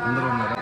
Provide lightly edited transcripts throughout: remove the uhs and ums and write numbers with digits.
అందరూ ఉన్నారా?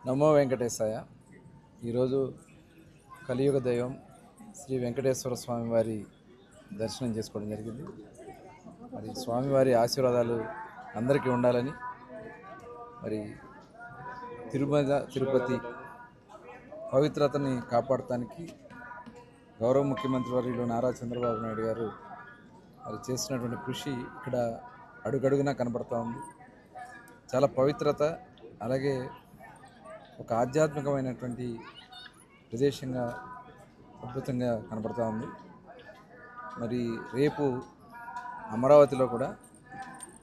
నమో వెంకటేశాయ. ఈరోజు కలియుగ దైవం శ్రీ వెంకటేశ్వర స్వామి వారి దర్శనం చేసుకోవడం జరిగింది. మరి స్వామివారి ఆశీర్వాదాలు అందరికీ ఉండాలని, మరి తిరుపతి పవిత్రతని కాపాడటానికి గౌరవ ముఖ్యమంత్రి వర్యులు నారా చంద్రబాబు నాయుడు గారు మరి చేసినటువంటి కృషి ఇక్కడ అడుగడుగునా కనబడుతూ ఉంది. చాలా పవిత్రత, అలాగే ఒక ఆధ్యాత్మికమైనటువంటి ప్రదేశంగా అద్భుతంగా కనబడుతూ ఉంది. మరి రేపు అమరావతిలో కూడా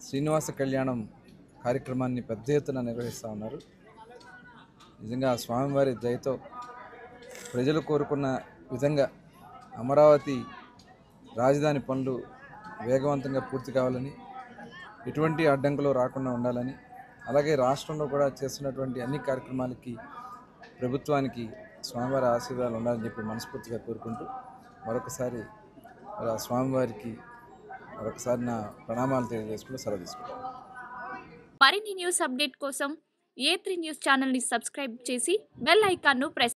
శ్రీనివాస కళ్యాణం కార్యక్రమాన్ని పెద్ద ఎత్తున నిర్వహిస్తూ ఉన్నారు. నిజంగా స్వామివారి దయతో ప్రజలు కోరుకున్న విధంగా అమరావతి రాజధాని పనులు వేగవంతంగా పూర్తి కావాలని, ఎటువంటి అడ్డంకులు రాకుండా ఉండాలని, అలాగే రాష్ట్రంలో కూడా చేస్తున్నటువంటి అన్ని కార్యక్రమాలకి ప్రభుత్వానికి స్వామివారి ఆశీర్వాదాలు ఉండాలని చెప్పి మనస్ఫూర్తిగా కోరుకుంటూ మరొకసారి ఆ స్వామివారికి మరొకసారి నా ప్రణామాలు తెలియజేసుకుంటూ సెలవు తీసుకుంటాను. మరిన్ని న్యూస్ అప్డేట్ కోసం A3 న్యూస్ ఛానల్ని సబ్స్క్రైబ్ చేసి బెల్ ఐకాన్ను ప్రెస్